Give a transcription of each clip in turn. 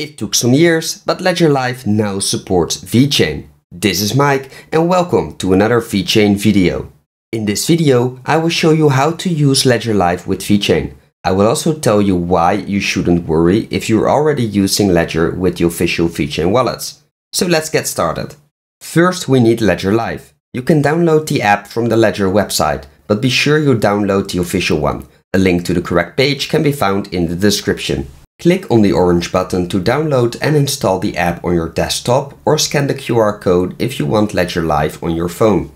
It took some years, but Ledger Live now supports Vechain. This is Mike and welcome to another Vechain video. In this video, I will show you how to use Ledger Live with Vechain. I will also tell you why you shouldn't worry if you're already using Ledger with the official Vechain wallets. So let's get started. First, we need Ledger Live. You can download the app from the Ledger website, but be sure you download the official one. A link to the correct page can be found in the description. Click on the orange button to download and install the app on your desktop, or scan the QR code if you want Ledger Live on your phone.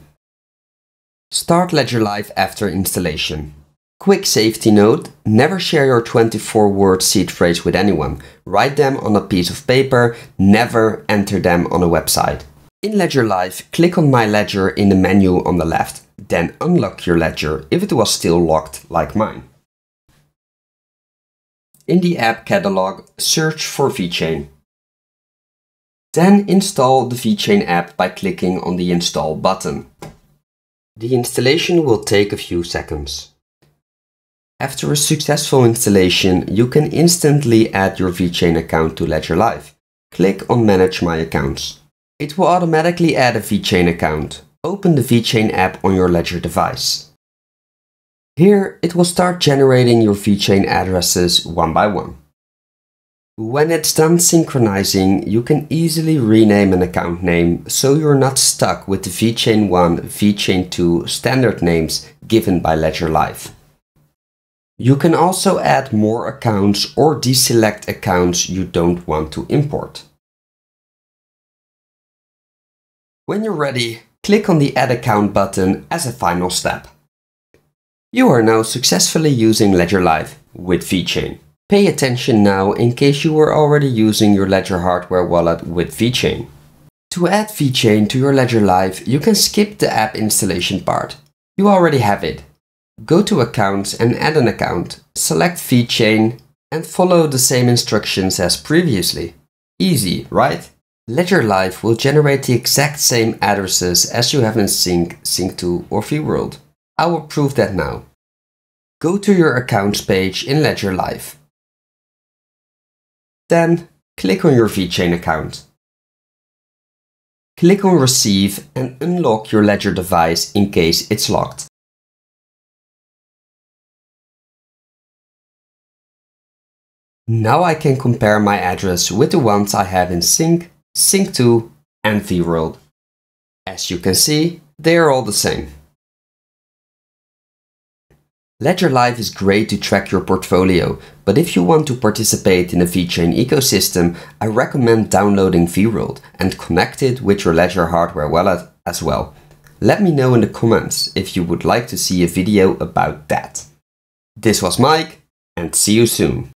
Start Ledger Live after installation. Quick safety note: never share your 24-word seed phrase with anyone. Write them on a piece of paper, never enter them on a website. In Ledger Live, click on My Ledger in the menu on the left. Then unlock your ledger if it was still locked like mine. In the app catalog, search for Vechain. Then install the Vechain app by clicking on the install button. The installation will take a few seconds. After a successful installation, you can instantly add your Vechain account to Ledger Live. Click on Manage My Accounts. It will automatically add a Vechain account. Open the Vechain app on your Ledger device. Here, it will start generating your Vechain addresses one by one. When it's done synchronizing, you can easily rename an account name so you're not stuck with the Vechain 1, Vechain 2 standard names given by Ledger Live. You can also add more accounts or deselect accounts you don't want to import. When you're ready, click on the Add Account button as a final step. You are now successfully using Ledger Live with Vechain. Pay attention now in case you were already using your Ledger hardware wallet with Vechain. To add Vechain to your Ledger Live, you can skip the app installation part. You already have it. Go to Accounts and add an account. Select Vechain and follow the same instructions as previously. Easy, right? Ledger Live will generate the exact same addresses as you have in Sync, Sync2 or vWorld. I will prove that now. Go to your Accounts page in Ledger Live. Then click on your Vechain account. Click on Receive and unlock your Ledger device in case it's locked. Now I can compare my address with the ones I have in Sync, Sync2 and vWorld. As you can see, they are all the same. Ledger Live is great to track your portfolio, but if you want to participate in the Vechain ecosystem, I recommend downloading vWorld and connect it with your Ledger hardware wallet as well. Let me know in the comments if you would like to see a video about that. This was Mike, and see you soon.